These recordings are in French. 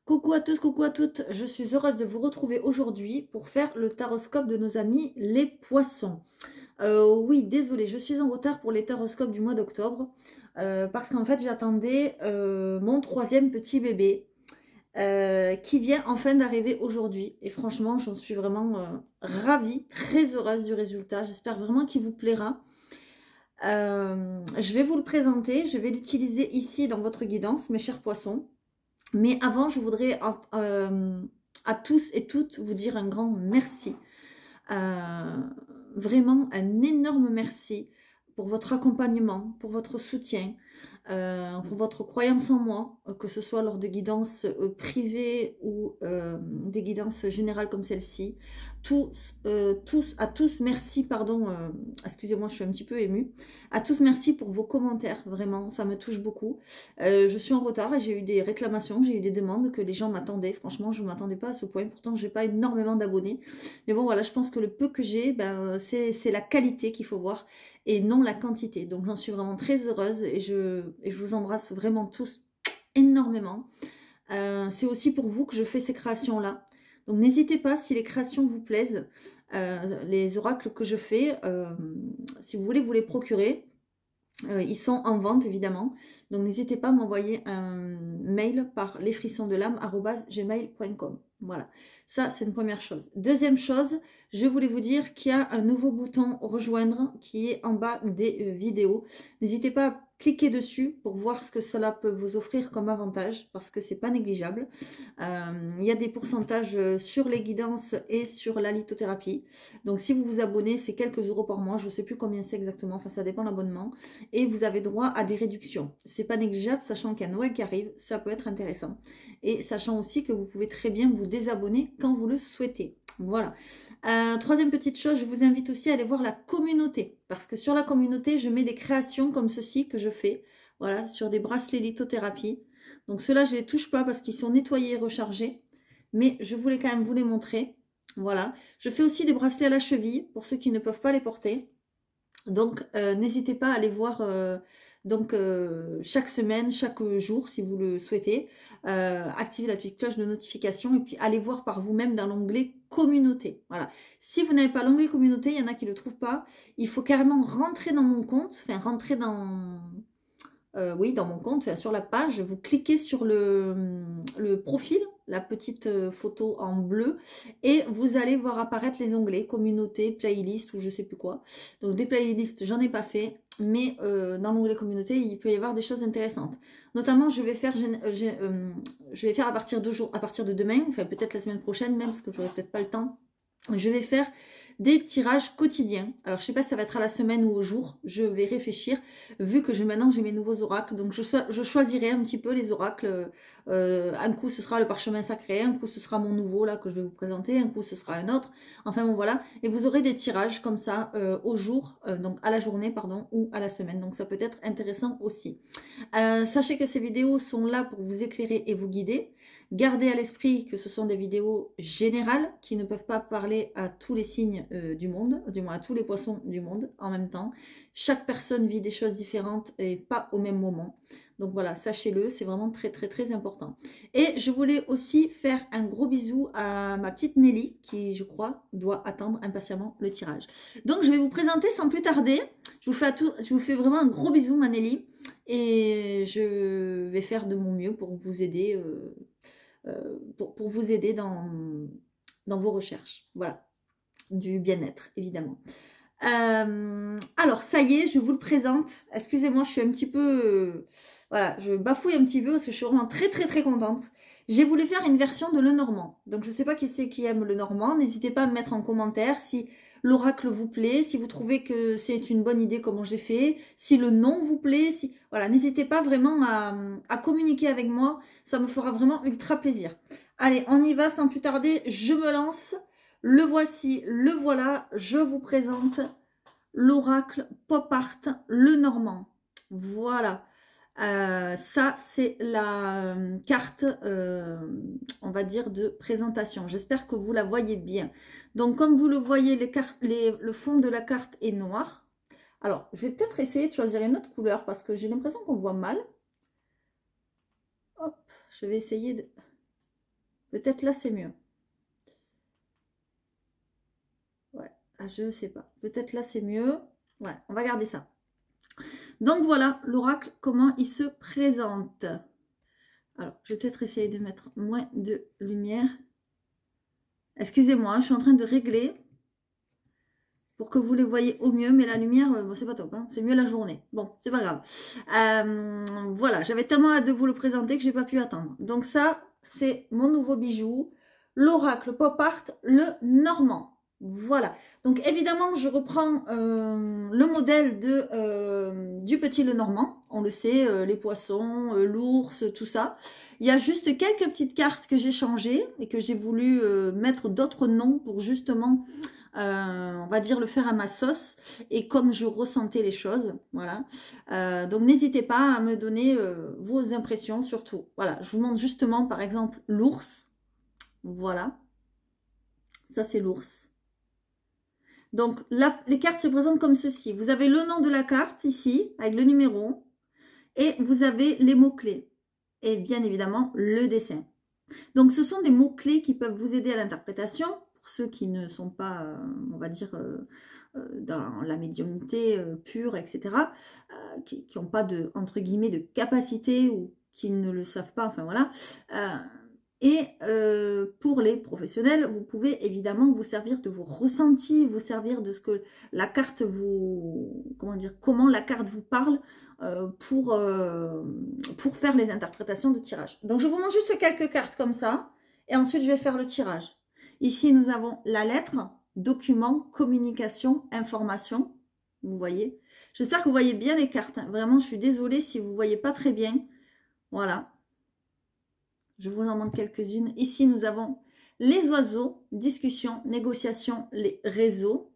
Coucou à tous, coucou à toutes, je suis heureuse de vous retrouver aujourd'hui pour faire le taroscope de nos amis les poissons. Oui, désolée, je suis en retard pour les taroscopes du mois d'octobre parce qu'en fait j'attendais mon troisième petit bébé qui vient enfin d'arriver aujourd'hui et franchement j'en suis vraiment ravie, très heureuse du résultat, j'espère vraiment qu'il vous plaira. Je vais vous le présenter, je vais l'utiliser ici dans votre guidance, mes chers poissons. Mais avant, je voudrais à tous et toutes vous dire un grand merci. Euh, Vraiment un énorme merci pour votre accompagnement, pour votre soutien, pour votre croyance en moi, que ce soit lors de guidances privées ou des guidances générales comme celle-ci. À tous, merci, pardon, excusez-moi, je suis un petit peu émue. À tous, merci pour vos commentaires, vraiment, ça me touche beaucoup. Je suis en retard et j'ai eu des réclamations, j'ai eu des demandes que les gens m'attendaient. Franchement, je ne m'attendais pas à ce point, pourtant, je n'ai pas énormément d'abonnés. Mais bon, voilà, je pense que le peu que j'ai, ben, c'est la qualité qu'il faut voir et non la quantité. Donc, j'en suis vraiment très heureuse et je vous embrasse vraiment tous énormément. C'est aussi pour vous que je fais ces créations-là. Donc, n'hésitez pas, si les créations vous plaisent, les oracles que je fais, si vous voulez vous les procurer, ils sont en vente évidemment, donc n'hésitez pas à m'envoyer un mail par lesfrissonsdeLâme@gmail.com. Voilà, ça c'est une première chose. Deuxième chose, je voulais vous dire qu'il y a un nouveau bouton rejoindre qui est en bas des vidéos. N'hésitez pas à cliquer dessus pour voir ce que cela peut vous offrir comme avantage parce que c'est pas négligeable. Il y a des pourcentages sur les guidances et sur la lithothérapie. Donc si vous vous abonnez, c'est quelques euros par mois, je ne sais plus combien c'est exactement, enfin ça dépend de l'abonnement. Et vous avez droit à des réductions. C'est pas négligeable, sachant qu'il y a Noël qui arrive, ça peut être intéressant. Et sachant aussi que vous pouvez très bien vous désabonner quand vous le souhaitez. Voilà. Troisième petite chose, je vous invite aussi à aller voir la communauté. Parce que sur la communauté, je mets des créations comme ceci que je fais. Voilà, sur des bracelets lithothérapie. Donc ceux-là, je ne les touche pas parce qu'ils sont nettoyés et rechargés. Mais je voulais quand même vous les montrer. Voilà. Je fais aussi des bracelets à la cheville pour ceux qui ne peuvent pas les porter. Donc, n'hésitez pas à aller voir chaque semaine, chaque jour, si vous le souhaitez. Activez la petite cloche de notification et puis allez voir par vous-même dans l'onglet communauté. Voilà. Si vous n'avez pas l'onglet communauté, il y en a qui ne le trouvent pas. Il faut carrément rentrer dans mon compte, enfin rentrer dans... oui, dans mon compte, sur la page, vous cliquez sur le profil, la petite photo en bleu, et vous allez voir apparaître les onglets, communauté, playlist ou je sais plus quoi. Donc des playlists, j'en ai pas fait, mais dans l'onglet communauté, il peut y avoir des choses intéressantes. Notamment, je vais faire à partir de demain, enfin peut-être la semaine prochaine même, parce que j'aurai peut-être pas le temps. Je vais faire des tirages quotidiens. Alors, je ne sais pas si ça va être à la semaine ou au jour. Je vais réfléchir, vu que maintenant j'ai mes nouveaux oracles. Donc, je choisirai un petit peu les oracles. Un coup, ce sera le parchemin sacré. Un coup, ce sera mon nouveau, là, que je vais vous présenter. Un coup, ce sera un autre. Enfin, bon, voilà. Et vous aurez des tirages comme ça au jour, donc à la journée, pardon, ou à la semaine. Donc, ça peut être intéressant aussi. Sachez que ces vidéos sont là pour vous éclairer et vous guider. Gardez à l'esprit que ce sont des vidéos générales qui ne peuvent pas parler à tous les signes du monde, du moins à tous les poissons du monde en même temps. Chaque personne vit des choses différentes et pas au même moment. Donc voilà, sachez-le, c'est vraiment très très très important. Et je voulais aussi faire un gros bisou à ma petite Nelly qui, je crois, doit attendre impatiemment le tirage. Donc je vais vous présenter sans plus tarder. Je vous fais vraiment un gros bisou, ma Nelly. Et je vais faire de mon mieux pour vous aider pour vous aider dans vos recherches. Voilà, du bien-être, évidemment. Alors, ça y est, je vous le présente. Excusez-moi, je suis un petit peu... voilà, je bafouille un petit peu parce que je suis vraiment très, très, très contente. J'ai voulu faire une version de Lenormand. Donc, je ne sais pas qui c'est qui aime Lenormand. N'hésitez pas à me mettre en commentaire si l'oracle vous plaît, si vous trouvez que c'est une bonne idée comment j'ai fait, si le nom vous plaît. Si... Voilà, n'hésitez pas vraiment à communiquer avec moi. Ça me fera vraiment ultra plaisir. Allez, on y va sans plus tarder. Je me lance. Le voici, le voilà. Je vous présente l'oracle Pop Art Lenormand. Voilà. Ça, c'est la carte, on va dire, de présentation. J'espère que vous la voyez bien. Donc, comme vous le voyez, le fond de la carte est noir. Alors, je vais peut-être essayer de choisir une autre couleur parce que j'ai l'impression qu'on voit mal. Hop, je vais essayer de... Peut-être là, c'est mieux. Ouais, ah, je ne sais pas. Peut-être là, c'est mieux. Ouais, on va garder ça. Donc voilà, l'oracle, comment il se présente. Alors, je vais peut-être essayer de mettre moins de lumière. Excusez-moi, je suis en train de régler pour que vous les voyez au mieux, mais la lumière, bon, c'est pas top, hein, c'est mieux la journée. Bon, c'est pas grave. Voilà, j'avais tellement hâte de vous le présenter que j'ai pas pu attendre. Donc ça, c'est mon nouveau bijou, l'oracle pop art, le normand. Voilà, donc évidemment, je reprends le modèle du petit Lenormand. On le sait, les poissons, l'ours, tout ça. Il y a juste quelques petites cartes que j'ai changées et que j'ai voulu mettre d'autres noms pour justement, on va dire, le faire à ma sauce et comme je ressentais les choses. Voilà. Donc n'hésitez pas à me donner vos impressions surtout. Voilà, je vous montre justement par exemple l'ours. Voilà, ça c'est l'ours. Donc, là, les cartes se présentent comme ceci. Vous avez le nom de la carte ici, avec le numéro, et vous avez les mots-clés. Et bien évidemment, le dessin. Donc, ce sont des mots-clés qui peuvent vous aider à l'interprétation, pour ceux qui ne sont pas, on va dire, dans la médiumnité pure, etc., qui n'ont pas de, entre guillemets, de capacité ou qui ne le savent pas, enfin voilà. Et pour les professionnels, vous pouvez évidemment vous servir de vos ressentis, vous servir de ce que la carte vous... Comment dire? Comment la carte vous parle pour faire les interprétations de tirage. Donc, je vous montre juste quelques cartes comme ça. Et ensuite, je vais faire le tirage. Ici, nous avons la lettre, document, communication, information. Vous voyez? J'espère que vous voyez bien les cartes. Vraiment, je suis désolée si vous ne voyez pas très bien. Voilà. Je vous en montre quelques-unes. Ici, nous avons les oiseaux, discussion, négociation, les réseaux.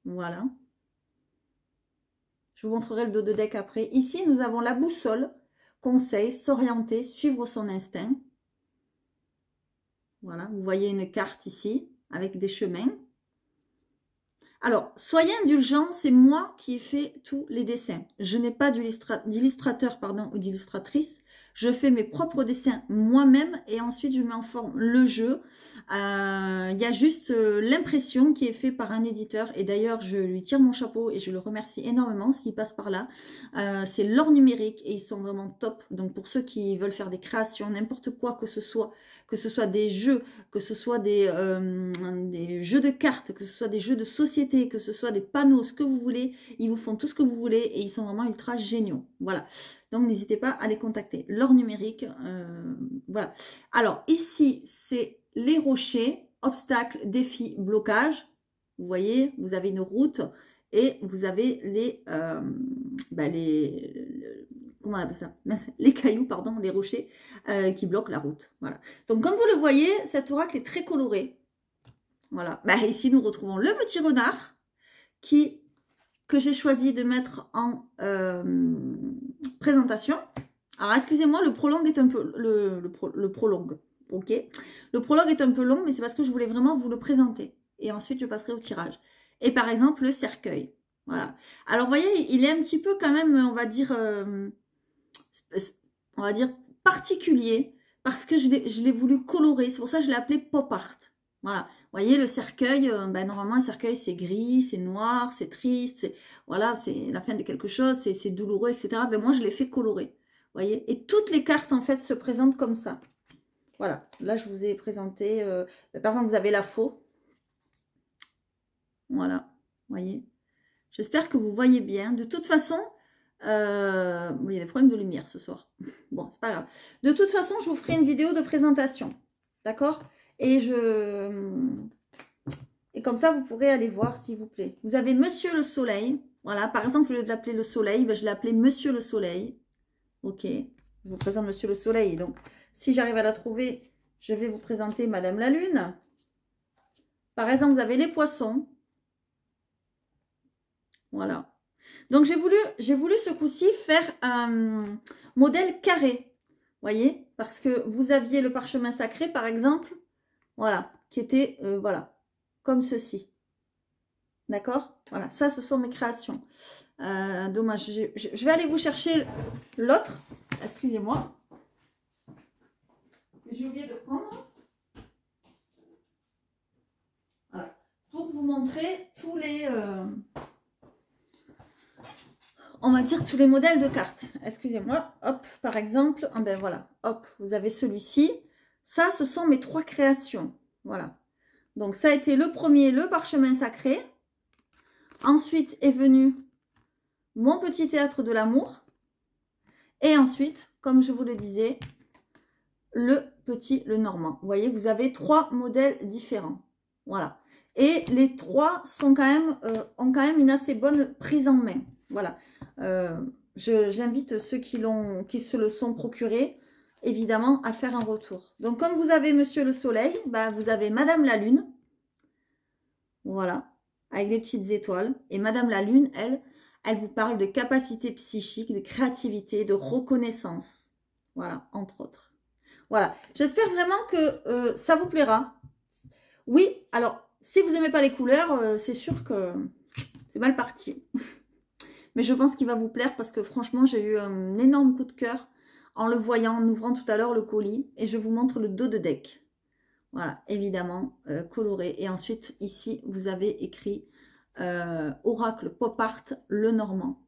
Voilà. Je vous montrerai le dos de deck après. Ici, nous avons la boussole, conseil, s'orienter, suivre son instinct. Voilà, vous voyez une carte ici avec des chemins. Alors, soyez indulgents, c'est moi qui ai fait tous les dessins. Je n'ai pas d'illustrateur ou d'illustratrice. Je fais mes propres dessins moi-même et ensuite je mets en forme le jeu. Il y a juste l'impression qui est faite par un éditeur et d'ailleurs je lui tire mon chapeau et je le remercie énormément s'il passe par là. C'est l'or numérique et ils sont vraiment top. Donc pour ceux qui veulent faire des créations, n'importe quoi que ce soit des jeux, que ce soit des jeux de cartes, que ce soit des jeux de société, que ce soit des panneaux, ce que vous voulez, ils vous font tout ce que vous voulez et ils sont vraiment ultra géniaux. Voilà. Donc, n'hésitez pas à les contacter. L'or numérique, voilà. Alors, ici, c'est les rochers, obstacles, défis, blocages. Vous voyez, vous avez une route et vous avez comment on appelle ça? Les cailloux, pardon, les rochers qui bloquent la route. Voilà. Donc, comme vous le voyez, cet oracle est très coloré. Voilà. Ici, nous retrouvons le petit renard que j'ai choisi de mettre en présentation. Alors, excusez-moi, le prologue est un peu... Le prologue, ok. Le prologue est un peu long, mais c'est parce que je voulais vraiment vous le présenter. Et ensuite, je passerai au tirage. Et par exemple, le cercueil. Voilà. Alors, vous voyez, il est un petit peu quand même, on va dire particulier, parce que je l'ai voulu colorer. C'est pour ça que je l'ai appelé pop art. Voilà. Vous voyez, le cercueil, normalement, un cercueil, c'est gris, c'est noir, c'est triste, voilà, c'est la fin de quelque chose, c'est douloureux, etc. Moi, je l'ai fait colorer. Vous voyez, et toutes les cartes, en fait, se présentent comme ça. Voilà. Là, je vous ai présenté, par exemple, vous avez la faux. Voilà. Vous voyez. J'espère que vous voyez bien. De toute façon, il y a des problèmes de lumière ce soir. Bon, c'est pas grave. De toute façon, je vous ferai une vidéo de présentation. D'accord? Et comme ça, vous pourrez aller voir, s'il vous plaît. Vous avez Monsieur le Soleil. Voilà, par exemple, au lieu de l'appeler le Soleil, je l'ai appelé Monsieur le Soleil. Ok, je vous présente Monsieur le Soleil. Donc, si j'arrive à la trouver, je vais vous présenter Madame la Lune. Par exemple, vous avez les poissons. Voilà. Donc, j'ai voulu ce coup-ci faire un modèle carré. Voyez, parce que vous aviez le parchemin sacré, par exemple. Voilà, qui était, voilà, comme ceci. D'accord? Voilà, ça, ce sont mes créations. Dommage, je vais aller vous chercher l'autre. Excusez-moi. j'ai oublié de prendre. Voilà. Pour vous montrer tous les... on va dire tous les modèles de cartes. Excusez-moi. Hop, par exemple. Ah ben voilà. Hop, vous avez celui-ci. Ça, ce sont mes 3 créations. Voilà. Donc, ça a été le premier, le parchemin sacré. Ensuite est venu mon petit théâtre de l'amour. Et ensuite, comme je vous le disais, le normand. Vous voyez, vous avez 3 modèles différents. Voilà. Et les 3 sont quand même, ont quand même une assez bonne prise en main. Voilà. J'invite ceux qui se le sont procurés, évidemment, à faire un retour. Donc, comme vous avez Monsieur le Soleil, bah, vous avez Madame la Lune. Voilà. Avec les petites étoiles. Et Madame la Lune, elle vous parle de capacité psychique, de créativité, de reconnaissance. Voilà, entre autres. Voilà. J'espère vraiment que ça vous plaira. Oui, alors, si vous n'aimez pas les couleurs, c'est sûr que c'est mal parti. Mais je pense qu'il va vous plaire parce que franchement, j'ai eu un énorme coup de cœur en le voyant, en ouvrant tout à l'heure le colis. Et je vous montre le dos de deck. Voilà, évidemment, coloré. Et ensuite, ici, vous avez écrit Oracle Pop Art, le Normand.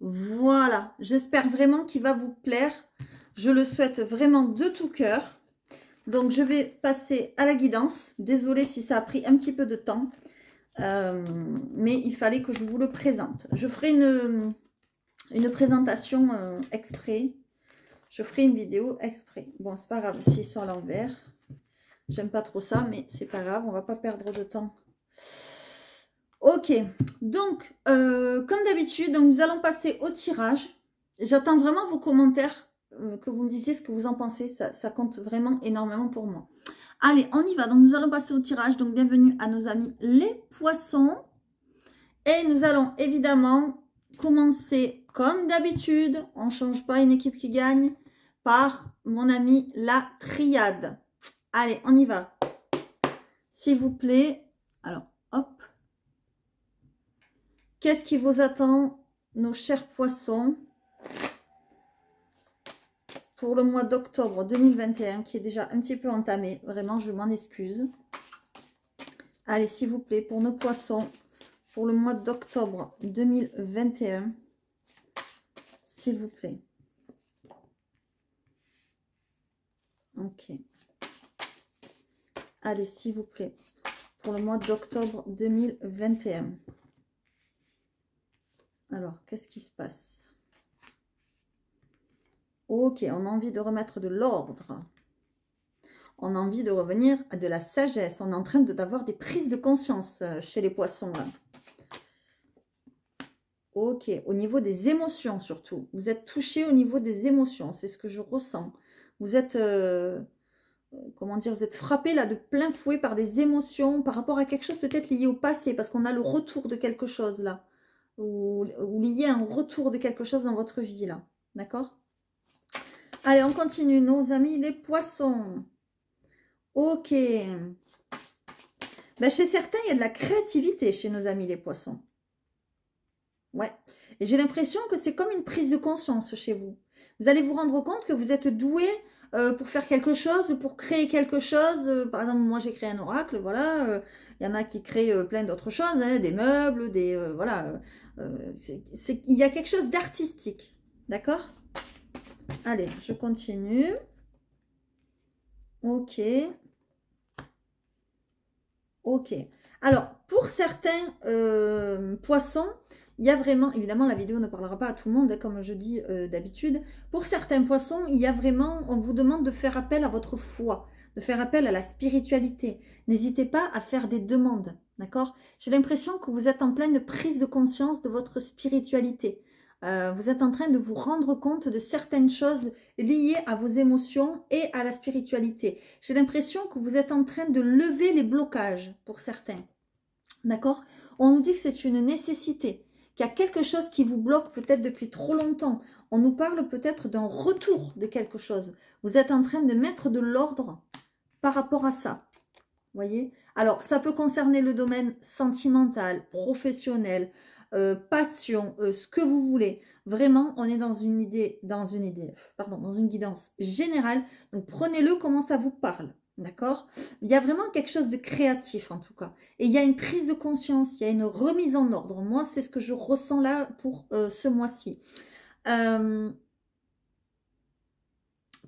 Voilà, j'espère vraiment qu'il va vous plaire. Je le souhaite vraiment de tout cœur. Donc, je vais passer à la guidance. Désolée si ça a pris un petit peu de temps. Mais il fallait que je vous le présente. Je ferai une présentation exprès. Je ferai une vidéo exprès. Bon, c'est pas grave s'ils sont à l'envers. J'aime pas trop ça, mais c'est pas grave. On va pas perdre de temps. Ok. Donc, comme d'habitude, nous allons passer au tirage. J'attends vraiment vos commentaires, que vous me disiez ce que vous en pensez. Ça compte vraiment énormément pour moi. Allez, on y va. Donc, nous allons passer au tirage. Donc, bienvenue à nos amis les poissons. Et nous allons évidemment commencer comme d'habitude. On ne change pas une équipe qui gagne. Par mon ami la triade. Allez, on y va. S'il vous plaît. Alors, hop. Qu'est-ce qui vous attend, nos chers poissons, pour le mois d'octobre 2021, qui est déjà un petit peu entamé. Vraiment, je m'en excuse. Allez, s'il vous plaît, pour nos poissons, pour le mois d'octobre 2021, s'il vous plaît. Ok. Allez, s'il vous plaît, pour le mois d'octobre 2021. Alors, qu'est-ce qui se passe? Ok, on a envie de remettre de l'ordre. On a envie de revenir à de la sagesse. On est en train d'avoir des prises de conscience chez les poissons, là. Ok, au niveau des émotions surtout. Vous êtes touché au niveau des émotions. C'est ce que je ressens. Vous êtes... comment dire, vous êtes frappé là de plein fouet par des émotions par rapport à quelque chose peut-être lié au passé, parce qu'on a le retour de quelque chose là, ou lié à un retour de quelque chose dans votre vie là, d'accord? Allez, on continue, nos amis les poissons. Ok. Ben, chez certains, il y a de la créativité chez nos amis les poissons. Ouais. Et j'ai l'impression que c'est comme une prise de conscience chez vous. Vous allez vous rendre compte que vous êtes doué pour faire quelque chose, pour créer quelque chose. Par exemple, moi, j'ai créé un oracle, voilà. Il y en a qui créent plein d'autres choses, hein, des meubles, des... voilà. Il y a quelque chose d'artistique, d'accord? Allez, je continue. Ok. Ok. Alors, pour certains poissons, il y a vraiment, évidemment, la vidéo ne parlera pas à tout le monde, comme je dis d'habitude. Pour certains poissons, il y a vraiment, on vous demande de faire appel à votre foi, de faire appel à la spiritualité. N'hésitez pas à faire des demandes, d'accord? J'ai l'impression que vous êtes en pleine prise de conscience de votre spiritualité. Vous êtes en train de vous rendre compte de certaines choses liées à vos émotions et à la spiritualité. J'ai l'impression que vous êtes en train de lever les blocages pour certains. D'accord? On nous dit que c'est une nécessité, qu'il y a quelque chose qui vous bloque peut-être depuis trop longtemps. On nous parle peut-être d'un retour de quelque chose. Vous êtes en train de mettre de l'ordre par rapport à ça. Voyez? Alors, ça peut concerner le domaine sentimental, professionnel, passion, ce que vous voulez. Vraiment, on est dans une idée, pardon, dans une guidance générale. Donc, prenez-le comment ça vous parle. D'accord? Il y a vraiment quelque chose de créatif en tout cas. Et il y a une prise de conscience, il y a une remise en ordre. Moi, c'est ce que je ressens là pour ce mois-ci.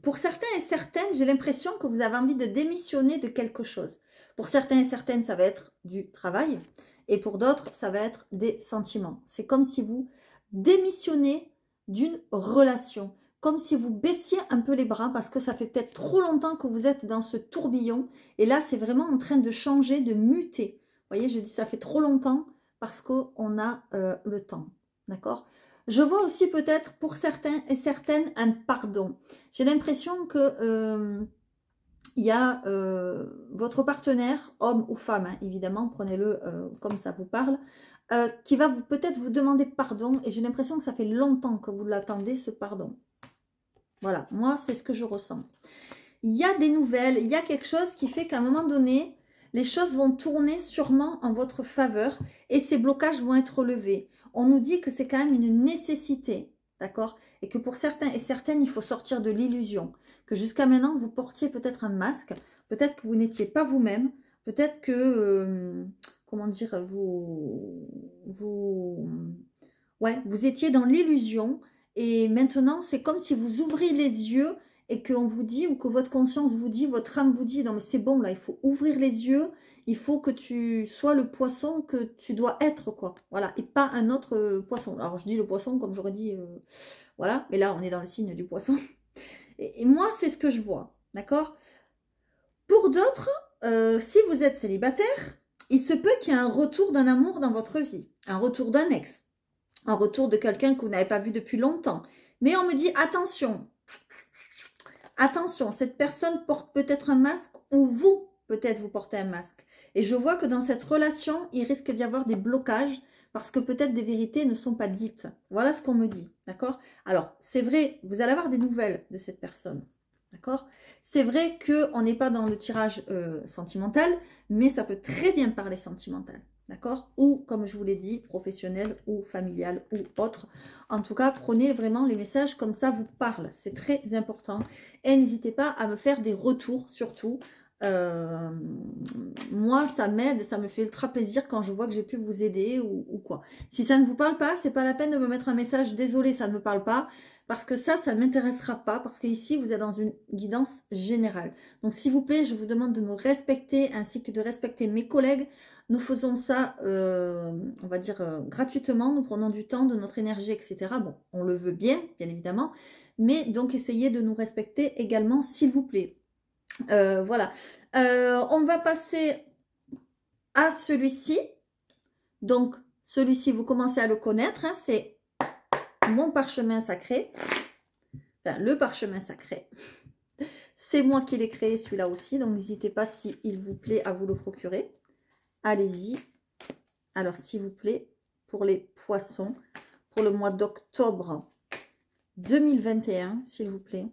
Pour certains et certaines, j'ai l'impression que vous avez envie de démissionner de quelque chose. Pour certains et certaines, ça va être du travail. Et pour d'autres, ça va être des sentiments. C'est comme si vous démissionnez d'une relation. Comme si vous baissiez un peu les bras parce que ça fait peut-être trop longtemps que vous êtes dans ce tourbillon. Et là, c'est vraiment en train de changer, de muter. Vous voyez, je dis ça fait trop longtemps parce qu'on a le temps. D'accord ? Je vois aussi peut-être pour certains et certaines un pardon. J'ai l'impression que il y a votre partenaire, homme ou femme, hein, évidemment, prenez-le comme ça vous parle, qui va peut-être vous demander pardon. Et j'ai l'impression que ça fait longtemps que vous l'attendez, ce pardon. Voilà, moi, c'est ce que je ressens. Il y a des nouvelles, il y a quelque chose qui fait qu'à un moment donné, les choses vont tourner sûrement en votre faveur et ces blocages vont être levés. On nous dit que c'est quand même une nécessité, d'accord? Et que pour certains et certaines, il faut sortir de l'illusion. Que jusqu'à maintenant, vous portiez peut-être un masque, peut-être que vous n'étiez pas vous-même, peut-être que, comment dire, vous étiez dans l'illusion et maintenant, c'est comme si vous ouvrez les yeux et qu'on vous dit, ou que votre conscience vous dit, votre âme vous dit, non mais c'est bon là, il faut ouvrir les yeux, il faut que tu sois le poisson que tu dois être, quoi. Voilà, et pas un autre poisson. Alors je dis le poisson comme j'aurais dit, voilà, mais là on est dans le signe du poisson. Et moi, c'est ce que je vois, d'accord? Pour d'autres, si vous êtes célibataire, il se peut qu'il y ait un retour d'un amour dans votre vie, un retour d'un ex, un retour de quelqu'un que vous n'avez pas vu depuis longtemps. Mais on me dit, attention, attention, cette personne porte peut-être un masque ou vous, peut-être vous portez un masque. Et je vois que dans cette relation, il risque d'y avoir des blocages parce que peut-être des vérités ne sont pas dites. Voilà ce qu'on me dit, d'accord? Alors, c'est vrai, vous allez avoir des nouvelles de cette personne, d'accord? C'est vrai qu'on n'est pas dans le tirage sentimental, mais ça peut très bien parler sentimental. D'accord? Ou, comme je vous l'ai dit, professionnel ou familial ou autre. En tout cas, prenez vraiment les messages comme ça vous parlent. C'est très important. Et n'hésitez pas à me faire des retours, surtout. Moi, ça m'aide, ça me fait ultra plaisir quand je vois que j'ai pu vous aider ou quoi. Si ça ne vous parle pas, c'est pas la peine de me mettre un message. Désolé, ça ne me parle pas. Parce que ça ne m'intéressera pas. Parce qu'ici, vous êtes dans une guidance générale. Donc, s'il vous plaît, je vous demande de me respecter ainsi que de respecter mes collègues. Nous faisons ça, on va dire, gratuitement. Nous prenons du temps, de notre énergie, etc. Bon, on le veut bien évidemment. Mais donc, essayez de nous respecter également, s'il vous plaît. Voilà. On va passer à celui-ci. Donc, celui-ci, vous commencez à le connaître. Hein, c'est mon parchemin sacré. Enfin, le parchemin sacré. C'est moi qui l'ai créé, celui-là aussi. Donc, n'hésitez pas, s'il vous plaît, à vous le procurer. Allez-y. Alors, s'il vous plaît, pour les poissons, pour le mois d'octobre 2021, s'il vous plaît.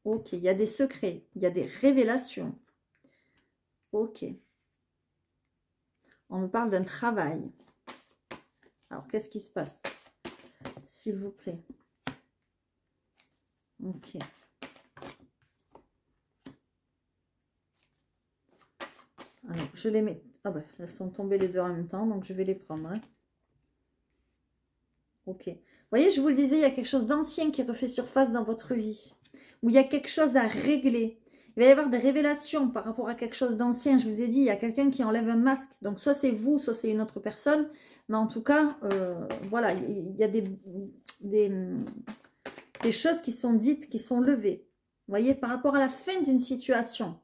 Ok, il y a des secrets, il y a des révélations. Ok. On me parle d'un travail. Alors, qu'est-ce qui se passe? S'il vous plaît. Ok. Alors, je les mets... Ah ben, elles sont tombées les deux en même temps, donc je vais les prendre. Hein. Ok. Vous voyez, je vous le disais, il y a quelque chose d'ancien qui refait surface dans votre vie. Où il y a quelque chose à régler. Il va y avoir des révélations par rapport à quelque chose d'ancien. Je vous ai dit, il y a quelqu'un qui enlève un masque. Donc, soit c'est vous, soit c'est une autre personne. Mais en tout cas, voilà, il y a des choses qui sont dites, qui sont levées. Vous voyez, par rapport à la fin d'une situation.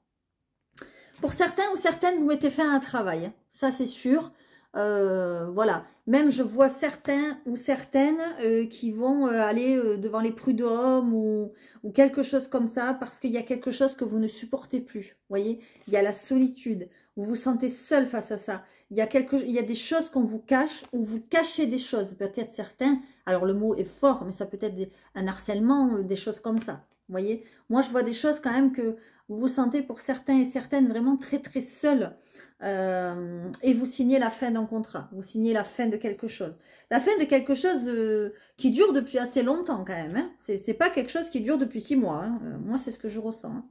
Pour certains ou certaines, vous mettez fin à un travail. Hein. Ça, c'est sûr. Voilà. Même, je vois certains ou certaines qui vont aller devant les prud'hommes ou quelque chose comme ça parce qu'il y a quelque chose que vous ne supportez plus. Vous voyez, il y a la solitude. Vous vous sentez seul face à ça. Il y a des choses qu'on vous cache ou vous cachez des choses. Peut-être certains, alors le mot est fort, mais ça peut être un harcèlement, des choses comme ça. Vous voyez, moi, je vois des choses quand même que vous vous sentez pour certains et certaines vraiment très très seul. Et vous signez la fin d'un contrat, vous signez la fin de quelque chose. La fin de quelque chose qui dure depuis assez longtemps quand même. Hein. C'est pas quelque chose qui dure depuis 6 mois. Hein. Moi, c'est ce que je ressens. Hein.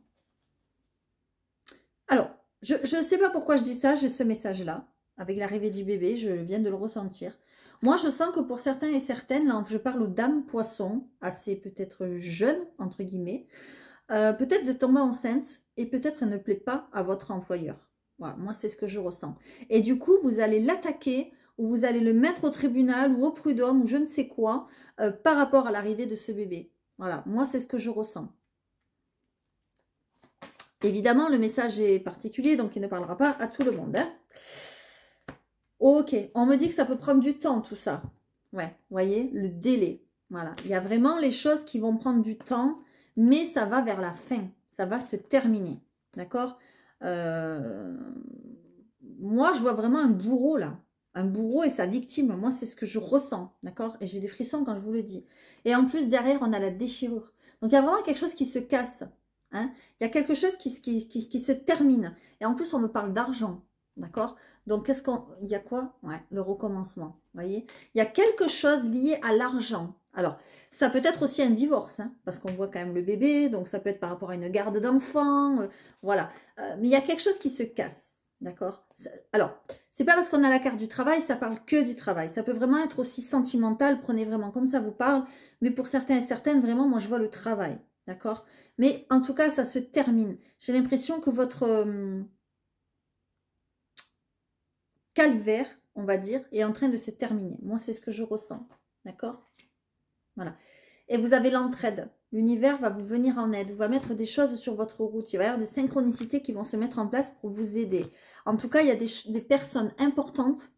Alors, je ne sais pas pourquoi je dis ça, j'ai ce message-là. Avec l'arrivée du bébé, je viens de le ressentir. Moi, je sens que pour certains et certaines, là, je parle aux dames poissons, assez peut-être jeunes, entre guillemets, peut-être vous êtes tombée enceinte et peut-être ça ne plaît pas à votre employeur. Voilà, moi, c'est ce que je ressens. Et du coup, vous allez l'attaquer ou vous allez le mettre au tribunal ou au prud'homme ou je ne sais quoi par rapport à l'arrivée de ce bébé. Voilà, moi, c'est ce que je ressens. Évidemment, le message est particulier, donc il ne parlera pas à tout le monde. Hein. Ok, on me dit que ça peut prendre du temps, tout ça. Ouais, vous voyez, le délai. Voilà, il y a vraiment les choses qui vont prendre du temps, mais ça va vers la fin. Ça va se terminer. D'accord Moi, je vois vraiment un bourreau, là. Un bourreau et sa victime. Moi, c'est ce que je ressens. D'accord Et j'ai des frissons quand je vous le dis. Et en plus, derrière, on a la déchirure. Donc, il y a vraiment quelque chose qui se casse. Hein il y a quelque chose qui se termine. Et en plus, on me parle d'argent. D'accord Donc, il y a quoi Ouais, le recommencement. Vous voyez Il y a quelque chose lié à l'argent. Alors, ça peut être aussi un divorce, hein, parce qu'on voit quand même le bébé, donc ça peut être par rapport à une garde d'enfant, voilà. Mais il y a quelque chose qui se casse, d'accord Alors, c'est pas parce qu'on a la carte du travail, ça parle que du travail. Ça peut vraiment être aussi sentimental, prenez vraiment comme ça vous parle, mais pour certains et certaines, vraiment, moi je vois le travail, d'accord Mais en tout cas, ça se termine. J'ai l'impression que votre calvaire, on va dire, est en train de se terminer. Moi, c'est ce que je ressens, d'accord Voilà. Et vous avez l'entraide. L'univers va vous venir en aide, va mettre des choses sur votre route. Il va y avoir des synchronicités qui vont se mettre en place pour vous aider. En tout cas, il y a des personnes importantes,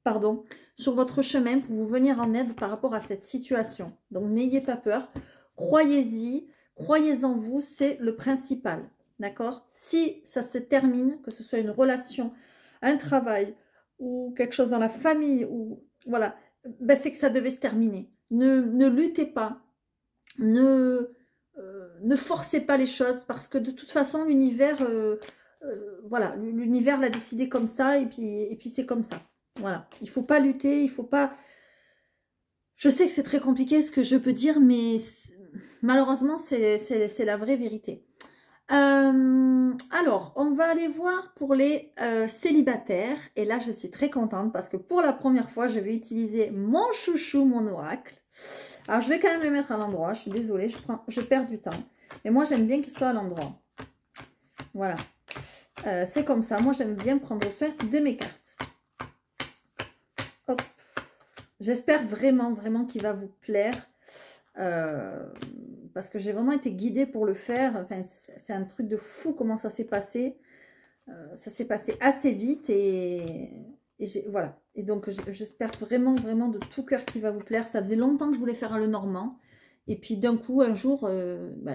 pardon, sur votre chemin pour vous venir en aide par rapport à cette situation. Donc, n'ayez pas peur. Croyez-y, croyez en vous, c'est le principal. D'accord Si ça se termine, que ce soit une relation, un travail ou quelque chose dans la famille, ou voilà, ben c'est que ça devait se terminer. Ne luttez pas, ne forcez pas les choses parce que de toute façon l'univers voilà, l'univers l'a décidé comme ça et puis c'est comme ça. Voilà, il faut pas lutter, il faut pas. Je sais que c'est très compliqué ce que je peux dire, mais malheureusement c'est la vraie vérité. Alors, on va aller voir pour les célibataires. Et là, je suis très contente parce que pour la première fois, je vais utiliser mon chouchou, mon oracle. Alors, je vais quand même le mettre à l'endroit. Je suis désolée, je perds du temps. Mais moi, j'aime bien qu'il soit à l'endroit. Voilà. C'est comme ça. Moi, j'aime bien prendre soin de mes cartes. Hop. J'espère vraiment, vraiment qu'il va vous plaire. Parce que j'ai vraiment été guidée pour le faire. Enfin, c'est un truc de fou comment ça s'est passé. Ça s'est passé assez vite et voilà. Et donc, j'espère vraiment, vraiment de tout cœur qu'il va vous plaire. Ça faisait longtemps que je voulais faire le Normand. Et puis, d'un coup, un jour,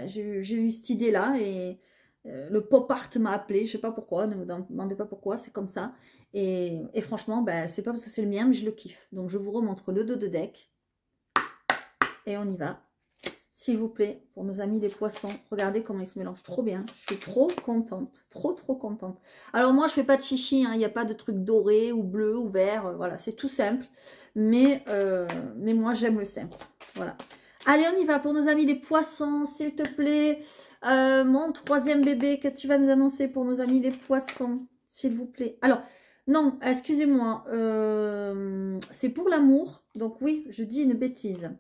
j'ai eu cette idée-là et le pop art m'a appelé. Je ne sais pas pourquoi, ne me demandez pas pourquoi, c'est comme ça. Et franchement, c'est pas parce que c'est le mien, mais je le kiffe. Donc, je vous remontre le dos de deck. Et on y va. S'il vous plaît, pour nos amis les poissons, regardez comment ils se mélangent trop bien. Je suis trop contente, trop contente. Alors moi, je fais pas de chichi, hein, il n'y a pas de truc doré ou bleu ou vert, voilà, c'est tout simple. Mais moi, j'aime le simple, voilà. Allez, on y va pour nos amis les poissons, s'il te plaît. Mon troisième bébé, qu'est-ce que tu vas nous annoncer pour nos amis les poissons, s'il vous plaît? Alors, non, excusez-moi, c'est pour l'amour, donc oui, je dis une bêtise.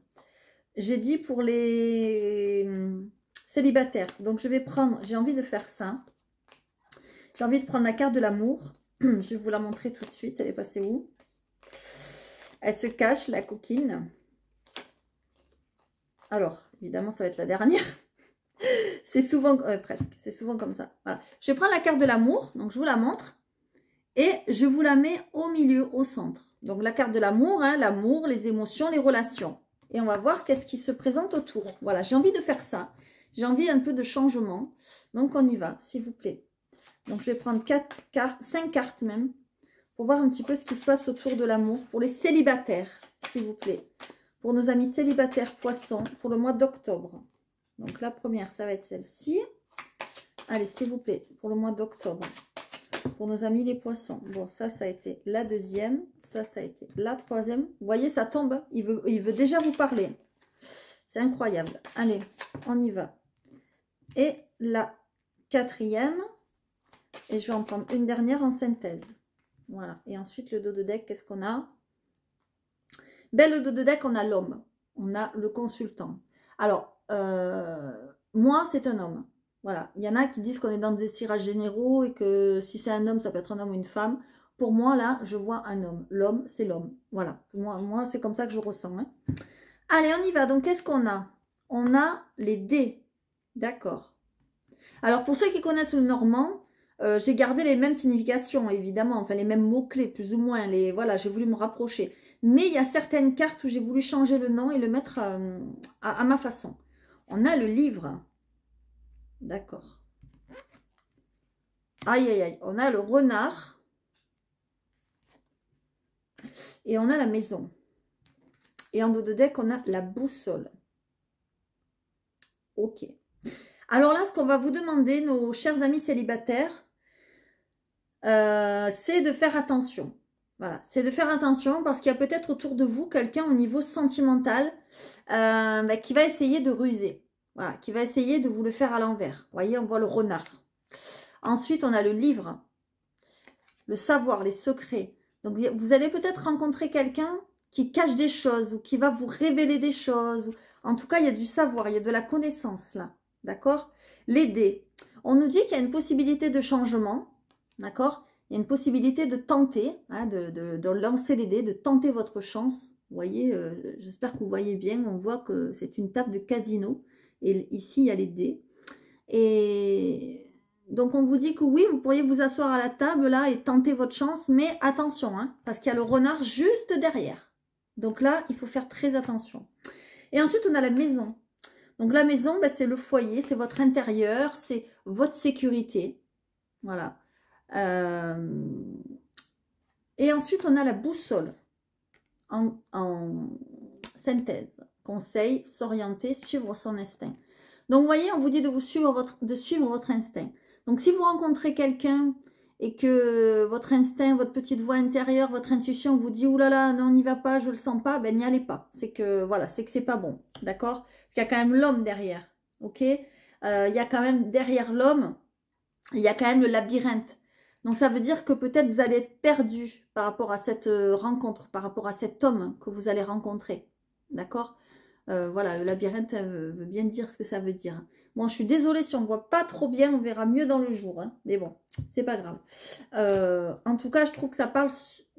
J'ai dit pour les célibataires. Donc, je vais prendre, j'ai envie de faire ça. J'ai envie de prendre la carte de l'amour. Je vais vous la montrer tout de suite. Elle est passée où? Elle se cache, la coquine. Alors, évidemment, ça va être la dernière. C'est souvent, presque, c'est souvent comme ça. Voilà. Je vais prendre la carte de l'amour. Donc, je vous la montre. Et je vous la mets au milieu, au centre. Donc, la carte de l'amour, hein, l'amour, les émotions, les relations. Et on va voir qu'est-ce qui se présente autour. Voilà, j'ai envie de faire ça. J'ai envie un peu de changement. Donc, on y va, s'il vous plaît. Donc, je vais prendre 5 cartes même, pour voir un petit peu ce qui se passe autour de l'amour. Pour les célibataires, s'il vous plaît. Pour nos amis célibataires poissons, pour le mois d'octobre. Donc, la première, ça va être celle-ci. Allez, s'il vous plaît, pour le mois d'octobre. Pour nos amis les poissons. Bon, ça a été la deuxième. Ça a été la troisième. Vous voyez, ça tombe. Il veut déjà vous parler. C'est incroyable. Allez, on y va. Et la quatrième. Et je vais en prendre une dernière en synthèse. Voilà. Et ensuite, le dos de deck, qu'est-ce qu'on a? Ben, le dos de deck, on a l'homme. On a le consultant. Alors, moi, c'est un homme. Voilà. Il y en a qui disent qu'on est dans des tirages généraux et que si c'est un homme, ça peut être un homme ou une femme. Pour moi, là, je vois un homme. L'homme, c'est l'homme. Voilà. Moi c'est comme ça que je ressens. Hein. Allez, on y va. Donc, qu'est-ce qu'on a? On a les dés. D'accord. Alors, pour ceux qui connaissent le normand, j'ai gardé les mêmes significations, évidemment. Enfin, les mêmes mots-clés, plus ou moins. Voilà, j'ai voulu me rapprocher. Mais il y a certaines cartes où j'ai voulu changer le nom et le mettre à ma façon. On a le livre. D'accord. Aïe, aïe, aïe. On a le renard. Et on a la maison. Et en dos de deck, on a la boussole. Ok. Alors là, ce qu'on va vous demander, nos chers amis célibataires, c'est de faire attention. Voilà, c'est de faire attention parce qu'il y a peut-être autour de vous quelqu'un au niveau sentimental qui va essayer de ruser. Voilà, qui va essayer de vous le faire à l'envers. Vous voyez, on voit le renard. Ensuite, on a le livre, le savoir, les secrets. Donc, vous allez peut-être rencontrer quelqu'un qui cache des choses ou qui va vous révéler des choses. En tout cas, il y a du savoir, il y a de la connaissance là. D'accord? Les dés. On nous dit qu'il y a une possibilité de changement. D'accord? Il y a une possibilité de tenter, hein, de lancer les dés, de tenter votre chance. Vous voyez, j'espère que vous voyez bien. On voit que c'est une table de casino. Et ici, il y a les dés. Et donc, on vous dit que oui, vous pourriez vous asseoir à la table là et tenter votre chance. Mais attention, hein, parce qu'il y a le renard juste derrière. Donc là, il faut faire très attention. Et ensuite, on a la maison. Donc la maison, ben, c'est le foyer, c'est votre intérieur, c'est votre sécurité. Voilà. Et ensuite, on a la boussole en synthèse. Conseil, s'orienter, suivre son instinct. Donc, vous voyez, on vous dit de suivre votre instinct. Donc, si vous rencontrez quelqu'un et que votre instinct, votre petite voix intérieure, votre intuition vous dit « Ouh là là, non, on n'y va pas, je le sens pas », ben n'y allez pas. C'est que, voilà, c'est que c'est pas bon, d'accord? Parce qu'il y a quand même l'homme derrière, ok? Il y a quand même derrière l'homme, il y a quand même le labyrinthe. Donc, ça veut dire que peut-être vous allez être perdu par rapport à cette rencontre, par rapport à cet homme que vous allez rencontrer, d'accord? Voilà, le labyrinthe veut bien dire ce que ça veut dire. Bon, je suis désolée si on ne voit pas trop bien, on verra mieux dans le jour. Hein. Mais bon, c'est pas grave. En tout cas, je trouve que ça parle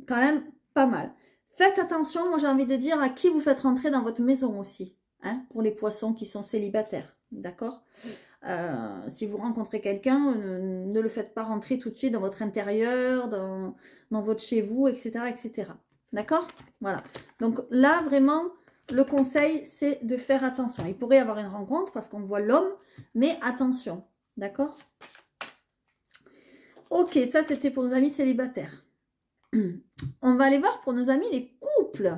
quand même pas mal. Faites attention, moi j'ai envie de dire, à qui vous faites rentrer dans votre maison aussi. Hein, pour les poissons qui sont célibataires. D'accord? Si vous rencontrez quelqu'un, ne le faites pas rentrer tout de suite dans votre intérieur, dans votre chez vous, etc. etc. D'accord? Voilà. Donc là, vraiment... Le conseil, c'est de faire attention. Il pourrait y avoir une rencontre parce qu'on voit l'homme, mais attention. D'accord? Ok, ça c'était pour nos amis célibataires. On va aller voir pour nos amis les couples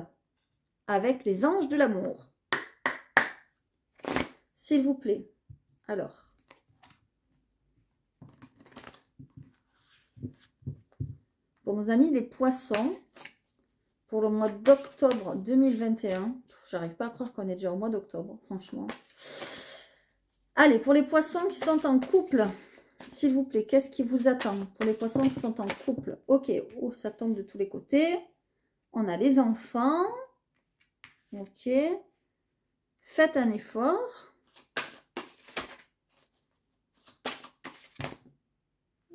avec les anges de l'amour. S'il vous plaît. Alors. Pour nos amis les poissons, pour le mois d'octobre 2021. J'arrive pas à croire qu'on est déjà au mois d'octobre, franchement. Allez, pour les poissons qui sont en couple, s'il vous plaît, qu'est-ce qui vous attend? Pour les poissons qui sont en couple, ok, oh, ça tombe de tous les côtés. On a les enfants. Ok. Faites un effort.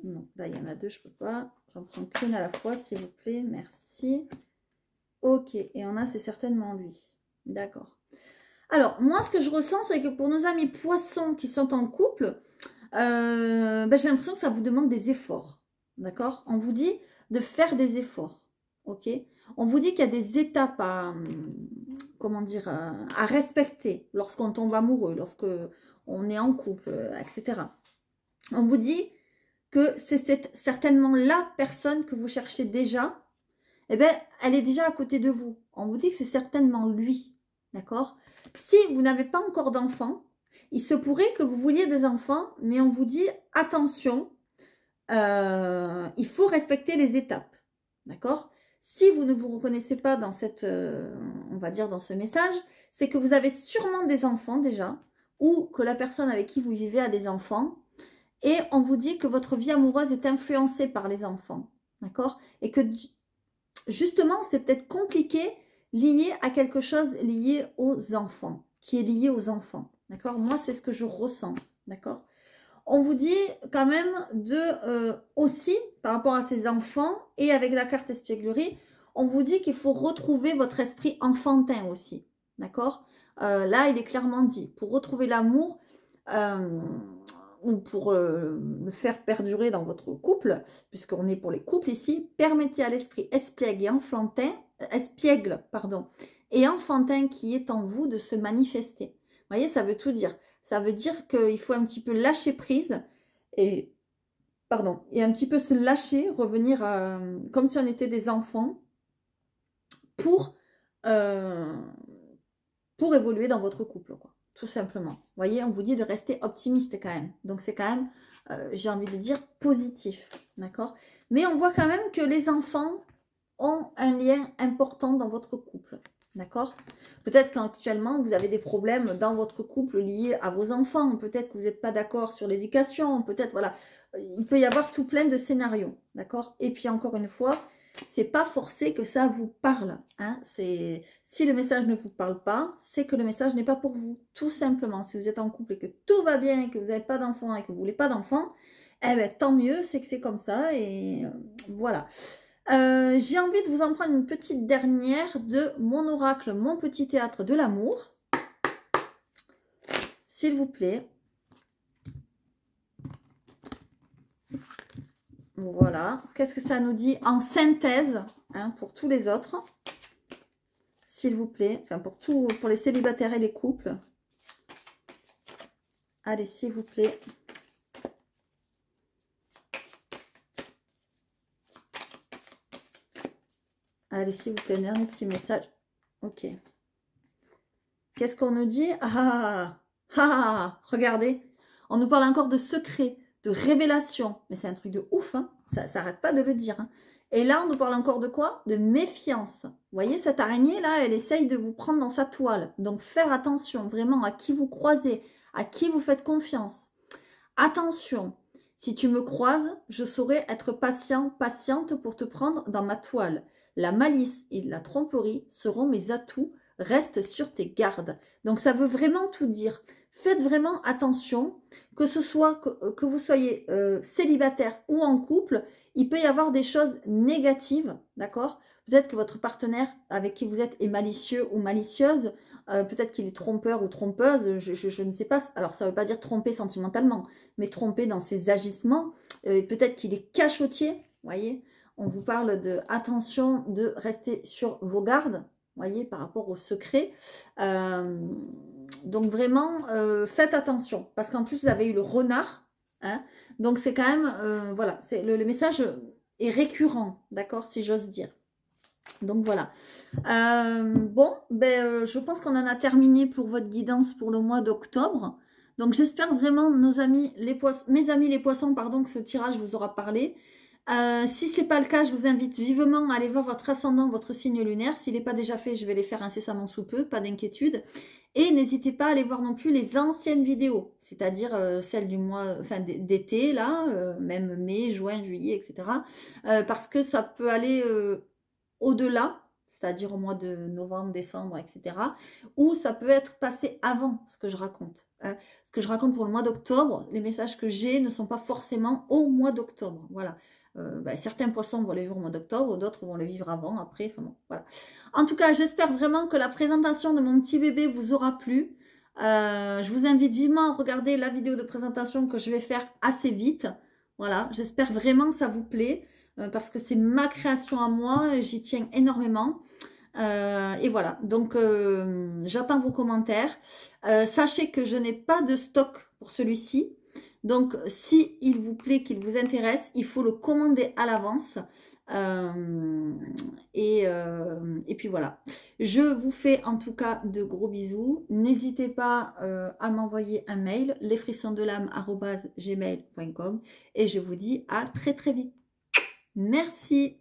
Non, là, il y en a deux, je peux pas. J'en prends qu'une à la fois, s'il vous plaît. Merci. Ok, et on a, c'est certainement lui. D'accord. Alors, moi, ce que je ressens, c'est que pour nos amis poissons qui sont en couple, ben, j'ai l'impression que ça vous demande des efforts. D'accord? On vous dit de faire des efforts. Ok? On vous dit qu'il y a des étapes à, comment dire, à respecter lorsqu'on tombe amoureux, lorsqu'on est en couple, etc. On vous dit que c'est certainement la personne que vous cherchez déjà. Eh bien, elle est déjà à côté de vous. On vous dit que c'est certainement lui. D'accord? Si vous n'avez pas encore d'enfant, Il se pourrait que vous vouliez des enfants, mais on vous dit attention, il faut respecter les étapes. D'accord? Si vous ne vous reconnaissez pas dans cette, on va dire dans ce message, c'est que vous avez sûrement des enfants déjà, ou que la personne avec qui vous vivez a des enfants, et on vous dit que votre vie amoureuse est influencée par les enfants. D'accord? Et que justement, c'est peut-être compliqué lié à quelque chose lié aux enfants, qui est lié aux enfants. D'accord? Moi, c'est ce que je ressens. D'accord? On vous dit quand même de aussi, par rapport à ces enfants, et avec la carte espièglerie, on vous dit qu'il faut retrouver votre esprit enfantin aussi. D'accord? Là, il est clairement dit, pour retrouver l'amour, ou pour le faire perdurer dans votre couple, puisqu'on est pour les couples ici, permettez à l'esprit espiègle, pardon, et enfantin qui est en vous de se manifester. Vous voyez, ça veut tout dire. Ça veut dire qu'il faut un petit peu lâcher prise et, pardon, et un petit peu se lâcher, revenir à, comme si on était des enfants pour évoluer dans votre couple, quoi. Tout simplement. Vous voyez, on vous dit de rester optimiste quand même. Donc, c'est quand même, j'ai envie de dire, positif. D'accord? Mais on voit quand même que les enfants ont un lien important dans votre couple. D'accord? Peut-être qu'actuellement, vous avez des problèmes dans votre couple liés à vos enfants. Peut-être que vous n'êtes pas d'accord sur l'éducation. Peut-être, voilà. Il peut y avoir tout plein de scénarios. D'accord? Et puis, encore une fois, c'est pas forcé que ça vous parle. Hein. Si le message ne vous parle pas, c'est que le message n'est pas pour vous. Tout simplement. Si vous êtes en couple et que tout va bien, et que vous n'avez pas d'enfants et que vous voulez pas d'enfants, eh bien, tant mieux, c'est que c'est comme ça. Et voilà. J'ai envie de vous en prendre une petite dernière de mon oracle, mon petit théâtre de l'amour. S'il vous plaît. Voilà. Qu'est-ce que ça nous dit en synthèse, hein, pour tous les autres? S'il vous plaît. Enfin, pour les célibataires et les couples. Allez, s'il vous plaît. Allez, s'il vous plaît, dernier petit message. Ok. Qu'est-ce qu'on nous dit? Regardez. On nous parle encore de secret, de révélation. Mais c'est un truc de ouf, hein. Ça s'arrête pas de le dire. Hein. Et là, on nous parle encore de quoi? De méfiance. Vous voyez, cette araignée, là, elle essaye de vous prendre dans sa toile. Donc, faire attention vraiment à qui vous croisez, à qui vous faites confiance. Attention, si tu me croises, je saurai être patient, patiente pour te prendre dans ma toile. La malice et la tromperie seront mes atouts. Reste sur tes gardes. Donc, ça veut vraiment tout dire. Faites vraiment attention, que ce soit que vous soyez célibataire ou en couple, il peut y avoir des choses négatives, d'accord? Peut-être que votre partenaire avec qui vous êtes est malicieux ou malicieuse, peut-être qu'il est trompeur ou trompeuse, je ne sais pas. Alors, ça ne veut pas dire tromper sentimentalement, mais tromper dans ses agissements. Peut-être qu'il est cachotier, vous voyez? On vous parle de attention, de rester sur vos gardes, voyez, par rapport au secret. Donc vraiment, faites attention. Parce qu'en plus, vous avez eu le renard. Hein, donc c'est quand même, voilà, le message est récurrent, d'accord, si j'ose dire. Donc voilà. Bon, je pense qu'on en a terminé pour votre guidance pour le mois d'octobre. Donc j'espère vraiment, mes amis les poissons, pardon, que ce tirage vous aura parlé. Si ce n'est pas le cas, je vous invite vivement à aller voir votre ascendant, votre signe lunaire. S'il n'est pas déjà fait, je vais les faire incessamment sous peu, pas d'inquiétude. Et n'hésitez pas à aller voir non plus les anciennes vidéos, c'est-à-dire celles du mois, enfin d'été, là, même mai, juin, juillet, etc. Parce que ça peut aller au-delà, c'est-à-dire au mois de novembre, décembre, etc. Ou ça peut être passé avant ce que je raconte. Hein. Ce que je raconte pour le mois d'octobre, les messages que j'ai ne sont pas forcément au mois d'octobre. Voilà. Certains poissons vont les vivre au mois d'octobre, d'autres vont le vivre avant, après, enfin bon, voilà. En tout cas, j'espère vraiment que la présentation de mon petit bébé vous aura plu. Je vous invite vivement à regarder la vidéo de présentation que je vais faire assez vite. Voilà, j'espère vraiment que ça vous plaît, parce que c'est ma création à moi, j'y tiens énormément. Et voilà, donc j'attends vos commentaires. Sachez que je n'ai pas de stock pour celui-ci. Donc, si il vous plaît, qu'il vous intéresse, il faut le commander à l'avance. Et puis voilà. Je vous fais en tout cas de gros bisous. N'hésitez pas à m'envoyer un mail, lesfrissonsdelame@gmail.com et je vous dis à très très vite. Merci.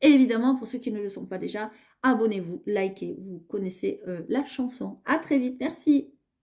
Et évidemment, pour ceux qui ne le sont pas déjà, abonnez-vous, likez, vous connaissez la chanson. À très vite, merci.